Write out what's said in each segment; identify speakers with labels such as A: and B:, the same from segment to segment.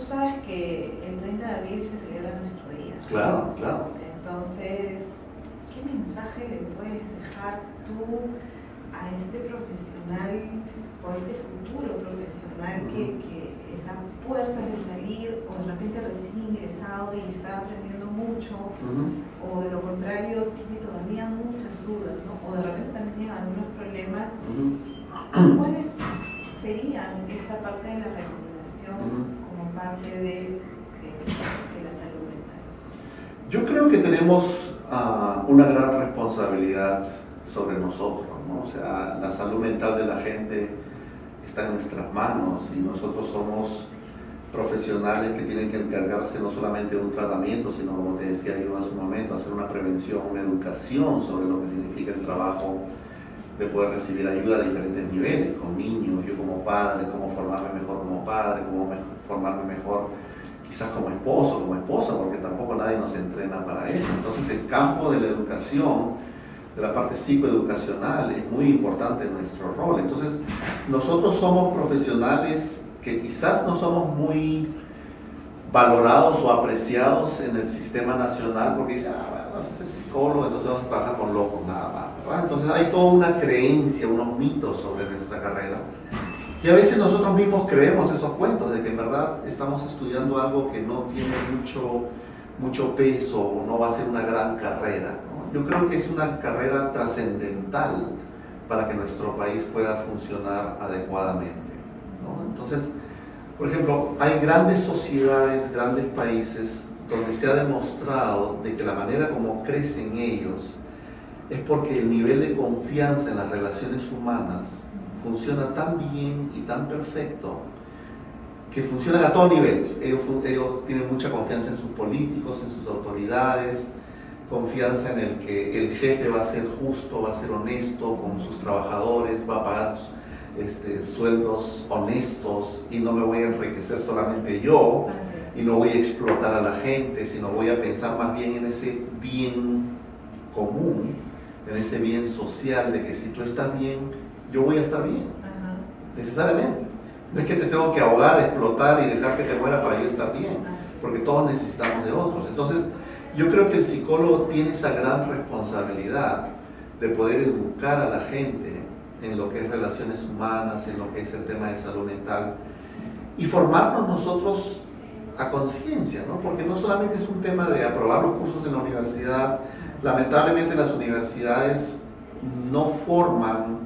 A: tú sabes que el 30 de abril se celebra nuestro día.
B: Claro, claro.
A: Entonces, ¿qué mensaje le puedes dejar tú a este profesional o a este futuro profesional que está a puertas de salir o de repente recién ingresado y está aprendiendo mucho o de lo contrario tiene todavía muchas dudas, ¿no? O de repente también tiene algunos problemas? ¿Cuáles serían esta parte de la recomendación como parte de la salud mental?
B: Yo creo que tenemos una gran responsabilidad sobre nosotros, ¿no? O sea, la salud mental de la gente está en nuestras manos y nosotros somos profesionales que tienen que encargarse no solamente de un tratamiento, sino, como te decía yo hace un momento, hacer una prevención, una educación sobre lo que significa el trabajo de poder recibir ayuda a diferentes niveles, con niños, yo como padre, cómo formarme mejor como padre, cómo formarme mejor quizás como esposo, como esposa, porque tampoco nadie nos entrena para eso. Entonces el campo de la educación, de la parte psicoeducacional, es muy importante en nuestro rol. Entonces nosotros somos profesionales que quizás no somos muy valorados o apreciados en el sistema nacional, porque dicen, bueno, vas a ser psicólogo, entonces vas a trabajar con locos, nada más, ¿verdad? Entonces hay toda una creencia, unos mitos sobre nuestra carrera. Y a veces nosotros mismos creemos esos cuentos de que en verdad estamos estudiando algo que no tiene mucho peso o no va a ser una gran carrera, ¿no? Yo creo que es una carrera trascendental para que nuestro país pueda funcionar adecuadamente, ¿no? Entonces, por ejemplo, hay grandes sociedades, grandes países donde se ha demostrado de que la manera como crecen ellos es porque el nivel de confianza en las relaciones humanas funciona tan bien y tan perfecto que funcionan a todo nivel. Ellos tienen mucha confianza en sus políticos, en sus autoridades, confianza en el que el jefe va a ser justo, va a ser honesto con sus trabajadores, va a pagar sueldos honestos y no me voy a enriquecer solamente yo y no voy a explotar a la gente, sino voy a pensar más bien en ese bien común, en ese bien social de que si tú estás bien, yo voy a estar bien, necesariamente. No es que te tengo que ahogar, explotar y dejar que te muera para yo estar bien, porque todos necesitamos de otros. Entonces, yo creo que el psicólogo tiene esa gran responsabilidad de poder educar a la gente en lo que es relaciones humanas, en lo que es el tema de salud mental, y formarnos nosotros a conciencia, ¿no? Porque no solamente es un tema de aprobar los cursos en la universidad. Lamentablemente las universidades no forman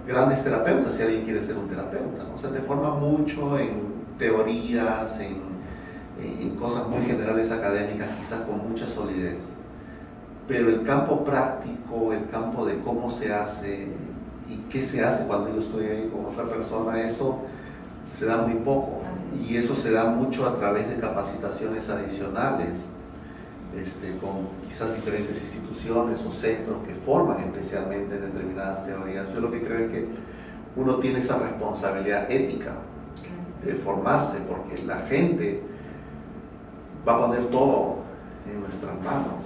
B: grandes terapeutas si alguien quiere ser un terapeuta, ¿no? O sea, te forman mucho en teorías, en cosas muy generales académicas, quizás con mucha solidez, pero el campo práctico, el campo de cómo se hace y qué se hace cuando yo estoy ahí con otra persona, eso se da muy poco, y eso se da mucho a través de capacitaciones adicionales, con quizás diferentes instituciones o centros que forman especialmente en determinadas teorías. Yo lo que creo es que uno tiene esa responsabilidad ética de formarse, porque la gente va a poner todo en nuestras manos,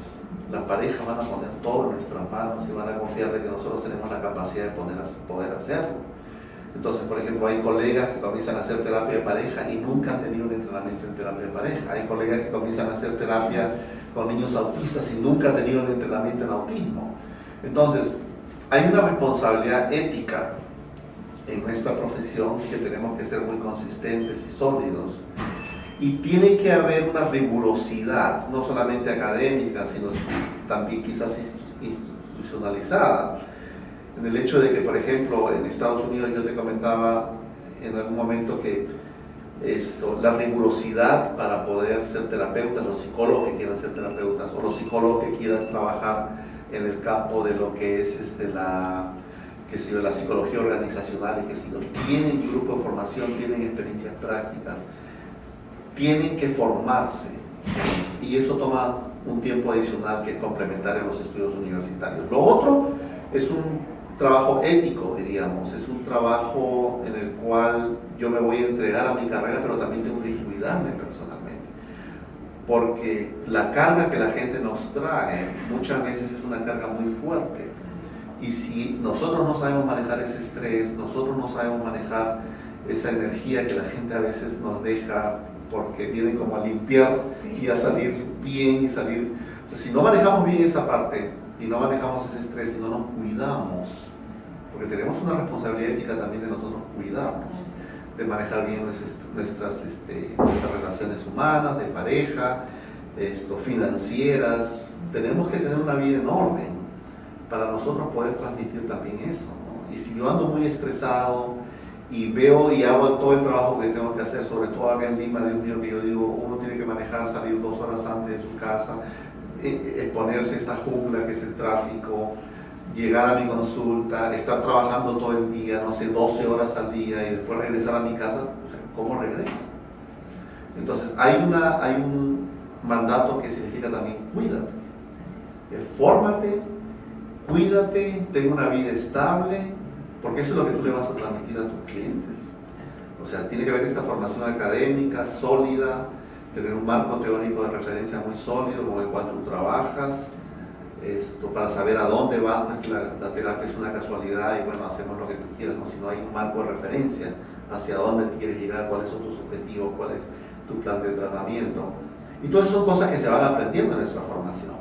B: la pareja van a poner todo en nuestras manos y van a confiar de que nosotros tenemos la capacidad de poder hacerlo. Entonces, por ejemplo, hay colegas que comienzan a hacer terapia de pareja y nunca han tenido un entrenamiento en terapia de pareja. Hay colegas que comienzan a hacer terapia con niños autistas y nunca han tenido un entrenamiento en autismo. Entonces, hay una responsabilidad ética en nuestra profesión que tenemos que ser muy consistentes y sólidos. Y tiene que haber una rigurosidad, no solamente académica, sino también quizás institucionalizada, en el hecho de que, por ejemplo, en Estados Unidos yo te comentaba en algún momento que la rigurosidad para poder ser terapeutas, los psicólogos que quieran ser terapeutas o los psicólogos que quieran trabajar en el campo de lo que es la psicología organizacional y que si tienen grupo de formación, tienen experiencias prácticas, tienen que formarse, y eso toma un tiempo adicional que es complementario a los estudios universitarios. Lo otro es un trabajo ético, diríamos, es un trabajo en el cual yo me voy a entregar a mi carrera, pero también tengo que cuidarme personalmente, porque la carga que la gente nos trae muchas veces es una carga muy fuerte, y si nosotros no sabemos manejar ese estrés, nosotros no sabemos manejar esa energía que la gente a veces nos deja porque vienen como a limpiar y a salir bien y salir. O sea, si no manejamos bien esa parte y no manejamos ese estrés y no nos cuidamos, porque tenemos una responsabilidad ética también de nosotros cuidarnos, de manejar bien nuestras relaciones humanas, de pareja, financieras. Tenemos que tener una vida en orden para nosotros poder transmitir también eso, ¿no? Y si yo ando muy estresado y veo y hago todo el trabajo que tengo que hacer, sobre todo acá en Lima, Dios mío, que yo digo, uno tiene que manejar, salir 2 horas antes de su casa, exponerse a esta jungla que es el tráfico, llegar a mi consulta, estar trabajando todo el día, no sé, 12 horas al día y después regresar a mi casa, o sea, ¿cómo regreso? Entonces hay un mandato que significa también cuídate, fórmate, cuídate, ten una vida estable, porque eso es lo que tú le vas a transmitir a tus clientes. O sea, tiene que haber esta formación académica sólida, tener un marco teórico de referencia muy sólido con el cual tú trabajas, para saber a dónde vas. No es que la terapia es una casualidad y bueno, hacemos lo que tú quieras, no, sino hay un marco de referencia hacia dónde quieres llegar, cuáles son tus objetivos, cuál es tu plan de tratamiento. Y todas son cosas que se van aprendiendo en nuestra formación.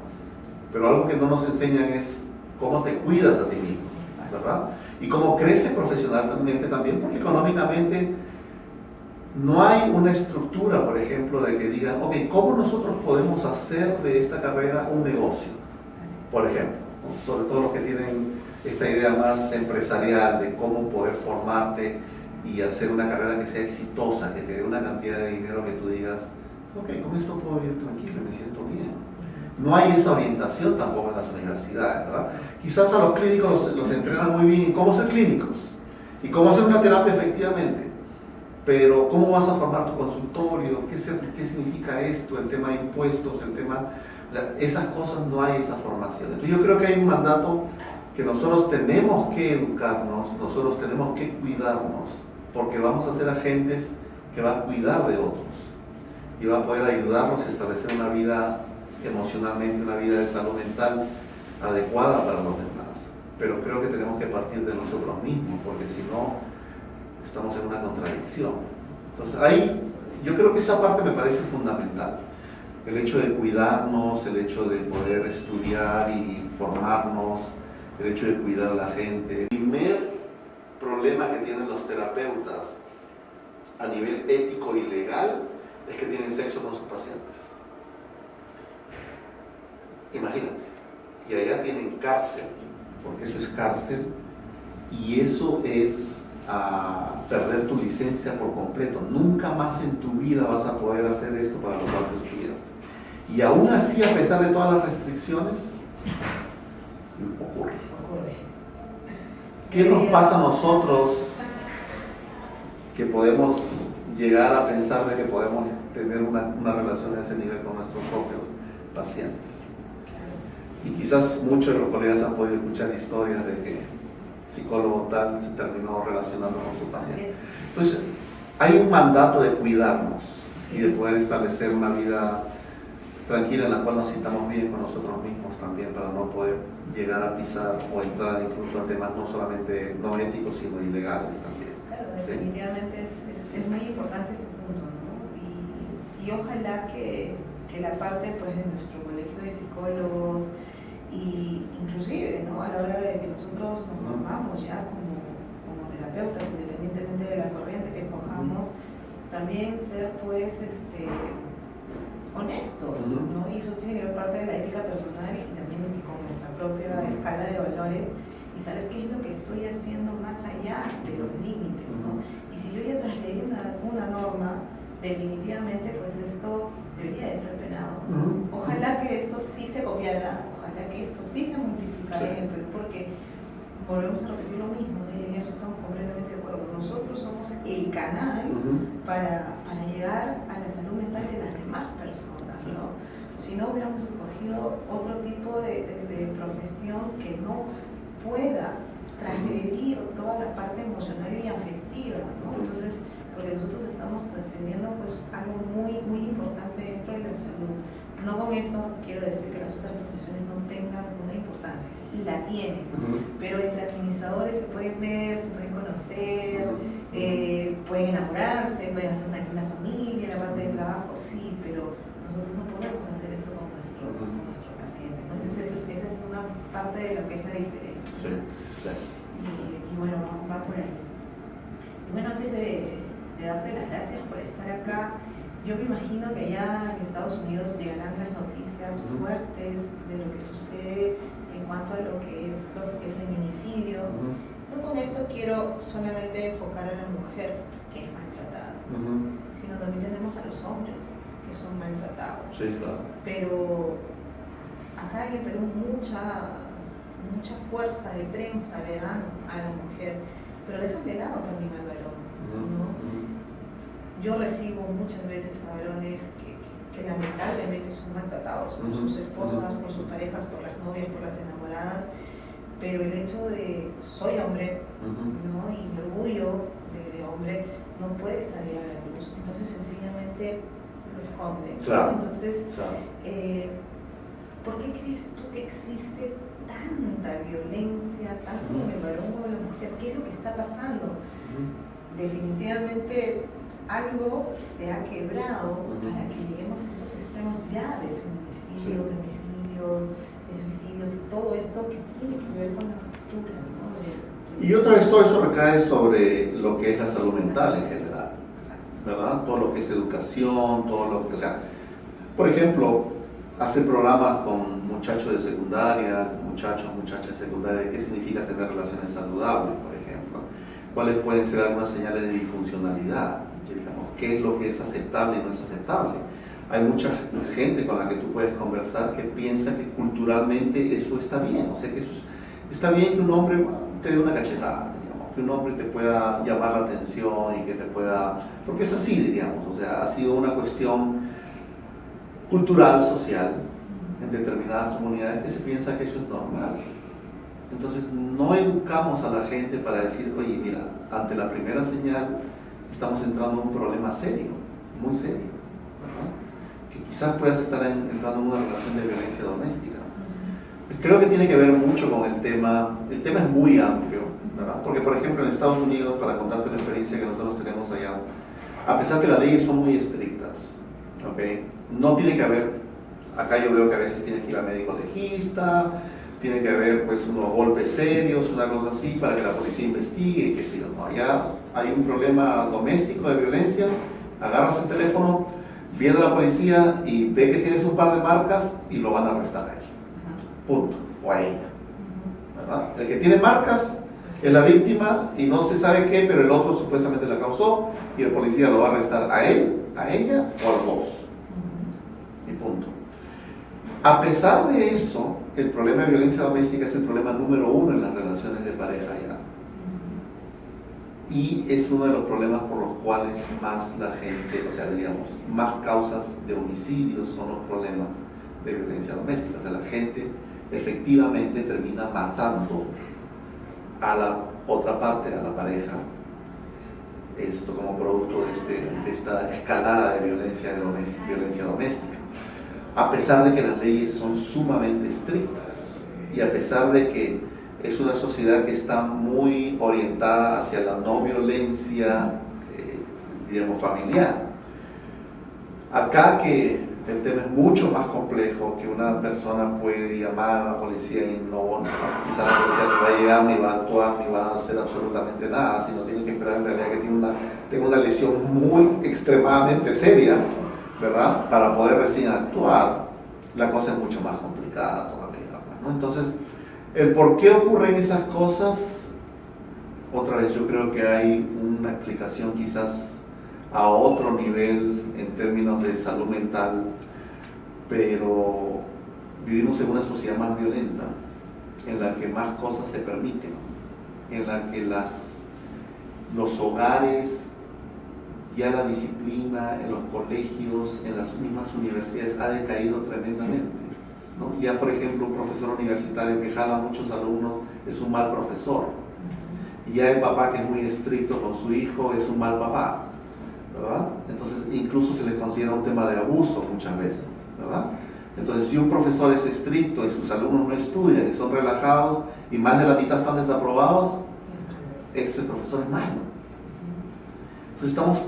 B: Pero algo que no nos enseñan es cómo te cuidas a ti mismo, ¿verdad? Y cómo creces profesionalmente también, porque económicamente no hay una estructura, por ejemplo, de que digan, ok, ¿cómo nosotros podemos hacer de esta carrera un negocio? Por ejemplo, ¿no? Sobre todo los que tienen esta idea más empresarial de cómo poder formarte y hacer una carrera que sea exitosa, que te dé una cantidad de dinero que tú digas, ok, con esto puedo vivir tranquilo, me siento bien. No hay esa orientación tampoco en las universidades, ¿verdad? Quizás a los clínicos los entrenan muy bien en cómo ser clínicos y cómo hacer una terapia efectivamente, pero ¿cómo vas a formar tu consultorio? ¿Qué significa esto? El tema de impuestos, el tema... esas cosas no hay esa formación. Entonces yo creo que hay un mandato que nosotros tenemos que educarnos, nosotros tenemos que cuidarnos, porque vamos a ser agentes que van a cuidar de otros y va a poder ayudarnos a establecer una vida emocionalmente, una vida de salud mental adecuada para los demás. Pero creo que tenemos que partir de nosotros mismos, porque si no, estamos en una contradicción. Entonces ahí, yo creo que esa parte me parece fundamental. El hecho de cuidarnos, el hecho de poder estudiar y formarnos, el hecho de cuidar a la gente. El primer problema que tienen los terapeutas a nivel ético y legal es que tienen sexo con sus pacientes. Imagínate, y allá tienen cárcel, porque eso es cárcel, y eso es perder tu licencia por completo. Nunca más en tu vida vas a poder hacer esto para lo cual tú estudiaste. Y aún así, a pesar de todas las restricciones, ocurre. ¿Qué nos pasa a nosotros que podemos llegar a pensar de que podemos tener una relación a ese nivel con nuestros propios pacientes? Y quizás muchos de los colegas han podido escuchar historias de que psicólogo tal se terminó relacionando con su paciente. Entonces, hay un mandato de cuidarnos y de poder establecer una vida tranquila en la cual nos sintamos bien con nosotros mismos también, para no poder llegar a pisar o entrar incluso a temas no solamente no éticos, sino ilegales también.
A: Claro, definitivamente es muy importante este punto, ¿no? Y ojalá que la parte pues, de nuestro colegio de psicólogos y inclusive, ¿no? A la hora de que nosotros nos formamos ya como terapeutas, independientemente de la corriente que escojamos, también ser pues honestos, ¿no? Y eso tiene que ver parte de la ética personal y también con nuestra propia escala de valores y saber qué es lo que estoy haciendo más allá de los límites, ¿no? Y si yo ya trasladé una norma, definitivamente pues esto debería de ser penado. Ojalá que esto sí se copiara, ojalá que esto sí se multiplicara en el Perú, porque volvemos a repetir lo mismo, ¿no? Y en eso estamos completamente de acuerdo. Nosotros somos el canal para llegar a la salud mental de las demás personas, ¿no? Si no hubiéramos escogido otro tipo de profesión que no pueda transgredir toda la parte emocional y afectiva, ¿no? Entonces, porque nosotros estamos teniendo pues algo muy, muy importante dentro de la salud. No con esto quiero decir que las otras profesiones no tengan una importancia, la tienen, pero entre administradores se pueden ver, se pueden conocer, Pueden enamorarse, pueden hacer una linda familia, la parte del trabajo, sí, pero nosotros no podemos hacer eso con nuestro paciente. Entonces, esa es una parte de lo que es la diferencia.
B: Sí, sí.
A: Y bueno, va por ahí. Y bueno, antes de darte las gracias por estar acá, yo me imagino que allá en Estados Unidos llegarán las noticias fuertes de lo que sucede en cuanto a lo que es el feminicidio. No con esto quiero solamente enfocar a la mujer que es maltratada, sino también tenemos a los hombres que son maltratados.
B: Sí, claro.
A: Pero acá en el Perú mucha fuerza de prensa le dan a la mujer, pero dejan de lado también al varón, ¿no? Yo recibo muchas veces a varones que lamentablemente son maltratados por sus esposas, por sus parejas, por las novias, por las enamoradas, pero el hecho de soy hombre, ¿no? Y mi orgullo de hombre no puede salir a la luz, entonces sencillamente lo esconden.
B: Claro.
A: Entonces,
B: claro.
A: ¿Por qué crees tú que existe tanta violencia, tanto en el varón como en la mujer? ¿Qué es lo que está pasando? Definitivamente algo se ha quebrado para que lleguemos a estos extremos ya de feminicidios, de homicidios, de suicidios y todo esto que tiene que ver con la cultura, ¿no?
B: Y otra vez todo eso recae sobre lo que es la salud mental en general, ¿verdad? Todo lo que es educación, todo lo que, o sea, por ejemplo, hacer programas con muchachos de secundaria, muchachas de secundaria, qué significa tener relaciones saludables, por ejemplo, cuáles pueden ser algunas señales de disfuncionalidad, digamos, qué es lo que es aceptable y no es aceptable. Hay mucha gente con la que tú puedes conversar que piensa que culturalmente eso está bien, o sea que eso está bien que un hombre te dé una cachetada, digamos, que un hombre te pueda llamar la atención y que te pueda, porque es así, digamos, o sea, ha sido una cuestión cultural, social, en determinadas comunidades que se piensa que eso es normal. Entonces no educamos a la gente para decir, oye, mira, ante la primera señal estamos entrando en un problema serio, muy serio, ¿verdad? Que quizás puedas estar entrando en una relación de violencia doméstica. Creo que tiene que ver mucho con el tema es muy amplio, ¿verdad? Porque por ejemplo en Estados Unidos, para contarte la experiencia que nosotros tenemos allá, a pesar que las leyes son muy estrictas, ¿okay? No tiene que haber, acá yo veo que a veces tienes que ir al médico legista, tiene que haber pues unos golpes serios, una cosa así, para que la policía investigue y qué sé yo, no, allá hay un problema doméstico de violencia, agarras el teléfono, viene la policía y ve que tienes un par de marcas y lo van a arrestar a él, punto, o a ella, ¿verdad? El que tiene marcas es la víctima y no se sabe qué, pero el otro supuestamente la causó y el policía lo va a arrestar a él, a ella o a los dos. Y punto. A pesar de eso, el problema de violencia doméstica es el problema número uno en las relaciones de pareja ya. Y es uno de los problemas por los cuales más la gente, o sea, digamos, más causas de homicidios son los problemas de violencia doméstica. O sea, la gente efectivamente termina matando a la otra parte, a la pareja, esto como producto de esta escalada de violencia doméstica. A pesar de que las leyes son sumamente estrictas y a pesar de que es una sociedad que está muy orientada hacia la no violencia, digamos, familiar. Acá que el tema es mucho más complejo, que una persona puede llamar a la policía y quizás la policía no va a llegar, ni va a actuar, ni va a hacer absolutamente nada, sino tiene que esperar en realidad que tenga una lesión muy extremadamente seria, ¿verdad? Para poder recién actuar. La cosa es mucho más complicada todavía, ¿no? Entonces, el por qué ocurren esas cosas, otra vez yo creo que hay una explicación quizás a otro nivel en términos de salud mental, pero vivimos en una sociedad más violenta, en la que más cosas se permiten, en la que los hogares, ya la disciplina en los colegios, en las mismas universidades ha decaído tremendamente, ¿no? Ya por ejemplo un profesor universitario que jala a muchos alumnos es un mal profesor, y ya el papá que es muy estricto con su hijo es un mal papá, ¿verdad? Entonces incluso se le considera un tema de abuso muchas veces, ¿verdad? Entonces si un profesor es estricto y sus alumnos no estudian y son relajados y más de la mitad están desaprobados, ese profesor es malo. Entonces estamos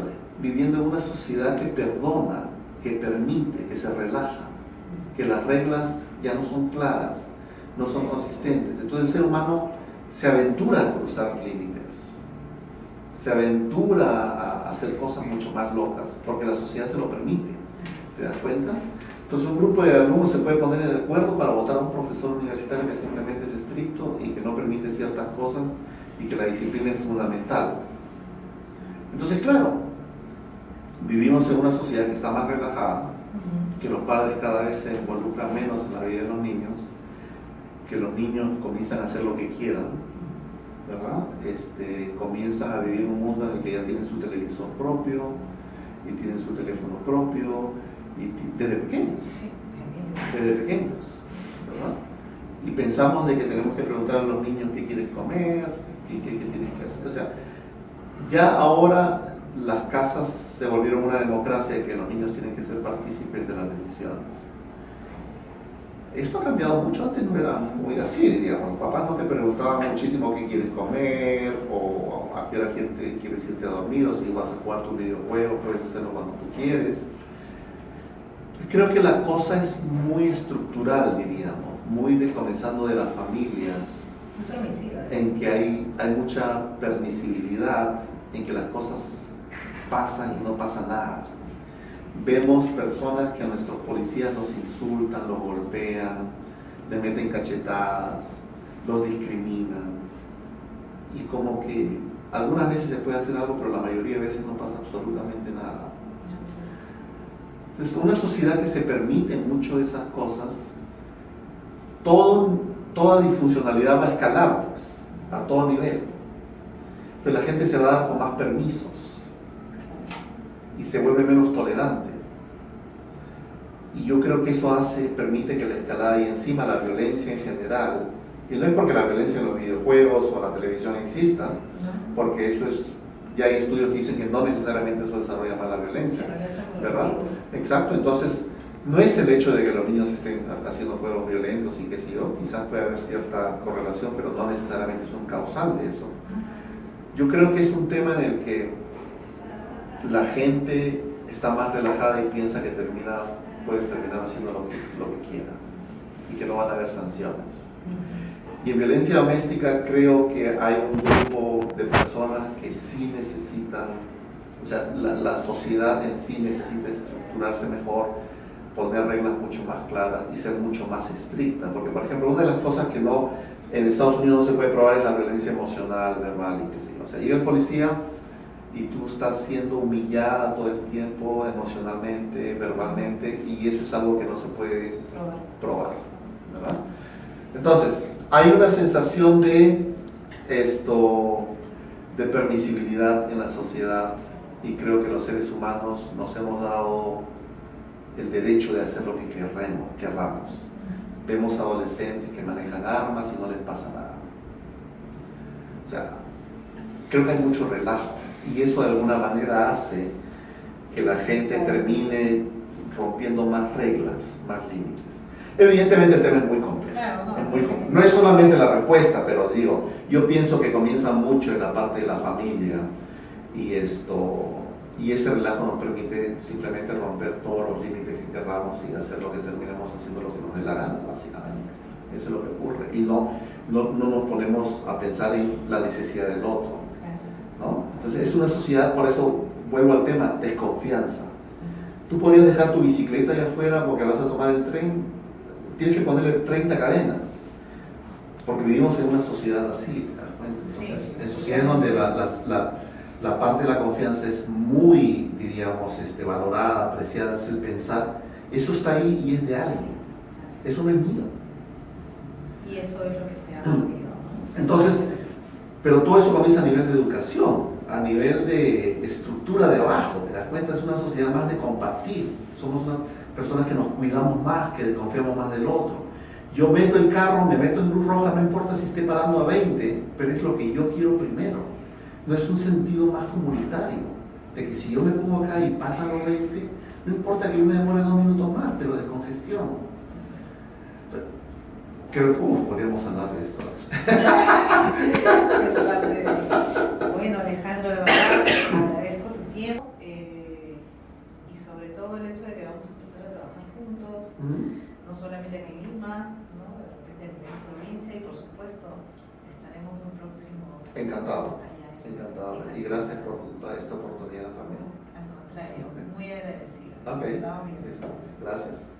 B: viviendo en una sociedad que perdona, que permite, que se relaja, que las reglas ya no son claras, no son consistentes. Entonces el ser humano se aventura a cruzar límites, se aventura a hacer cosas mucho más locas, porque la sociedad se lo permite. ¿Te das cuenta? Entonces un grupo de alumnos se puede poner de acuerdo para votar a un profesor universitario que simplemente es estricto y que no permite ciertas cosas y que la disciplina es fundamental. Entonces, claro, vivimos en una sociedad que está más relajada, que los padres cada vez se involucran menos en la vida de los niños, que los niños comienzan a hacer lo que quieran, ¿verdad? Comienzan a vivir un mundo en el que ya tienen su televisor propio y tienen su teléfono propio, y desde pequeños, ¿verdad? Y pensamos de que tenemos que preguntar a los niños qué quieren comer y qué tienen que hacer. O sea, ya ahora las casas se volvieron una democracia y que los niños tienen que ser partícipes de las decisiones. Esto ha cambiado mucho, antes no era muy así, digamos. Los papás no te preguntaban muchísimo qué quieres comer o a qué hora quieres irte a dormir, o si vas a jugar tu videojuego, puedes hacerlo cuando tú quieres. Creo que la cosa es muy estructural, diríamos, comenzando de las familias, en que hay mucha permisibilidad, en que las cosas pasan y no pasa nada. Vemos personas que a nuestros policías los insultan, los golpean, les meten cachetadas, los discriminan, y como que algunas veces se puede hacer algo, pero la mayoría de veces no pasa absolutamente nada. Entonces, una sociedad que se permite mucho esas cosas, toda disfuncionalidad va a escalar, pues, a todo nivel. Entonces la gente se va a dar con más permisos y se vuelve menos tolerante. Y yo creo que eso permite que la escalada y encima la violencia en general, y no es porque la violencia en los videojuegos o en la televisión exista, porque eso es, ya hay estudios que dicen que no necesariamente eso desarrolla más la violencia, ¿verdad? Exacto, entonces no es el hecho de que los niños estén haciendo juegos violentos y qué sé yo, quizás puede haber cierta correlación, pero no necesariamente son causal de eso. Yo creo que es un tema en el que la gente está más relajada y piensa que puede terminar haciendo lo que quiera y que no van a haber sanciones. Y en violencia doméstica creo que hay un grupo de personas que sí necesitan, o sea, la sociedad en sí necesita estructurarse mejor, poner reglas mucho más claras y ser mucho más estricta, porque por ejemplo una de las cosas que en Estados Unidos no se puede probar es la violencia emocional, verbal y qué sé yo. O sea, llega el policía y tú estás siendo humillada todo el tiempo emocionalmente, verbalmente, y eso es algo que no se puede probar, ¿verdad? Entonces, hay una sensación de permisibilidad en la sociedad, y creo que los seres humanos nos hemos dado el derecho de hacer lo que querramos. Vemos adolescentes que manejan armas y no les pasa nada. O sea, creo que hay mucho relajo, y eso de alguna manera hace que la gente termine rompiendo más reglas, más límites. Evidentemente el tema es muy complejo.
A: Claro,
B: No es solamente la respuesta, pero digo, yo pienso que comienza mucho en la parte de la familia, y ese relajo nos permite simplemente romper todos los límites que querramos y hacer lo que terminemos haciendo lo que nos dé la gana, básicamente. Eso es lo que ocurre. Y no nos ponemos a pensar en la necesidad del otro, ¿no? Entonces es una sociedad, por eso vuelvo al tema, desconfianza. Tú podrías dejar tu bicicleta allá afuera porque vas a tomar el tren, tienes que ponerle 30 cadenas, porque vivimos en una sociedad así. Entonces, en sociedades donde la parte de la confianza es muy, diríamos, valorada, apreciada, es el pensar, eso está ahí y es de alguien, eso no es mío.
A: Y eso es lo que se ha vivido.
B: Entonces, pero todo eso comienza a nivel de educación, a nivel de estructura de abajo. Te das cuenta, es una sociedad más de compartir, somos unas personas que nos cuidamos más, que desconfiamos más del otro. Yo meto el carro, me meto en luz roja, no importa si esté parando a 20, pero es lo que yo quiero primero. No es un sentido más comunitario, de que si yo me pongo acá y pasan los 20, no importa que yo me demore 2 minutos más, pero de congestión. Creo que podríamos hablar de esto.
A: Bueno, Alejandro, de verdad, agradezco tu repente en Lima, ¿no? De repente en mi provincia y por supuesto estaremos muy próximos.
B: Encantado,
A: Allá
B: encantado. Y gracias por esta oportunidad también.
A: Al contrario, muy agradecida.
B: Ok,
A: Estaba bien.
B: listo. Gracias.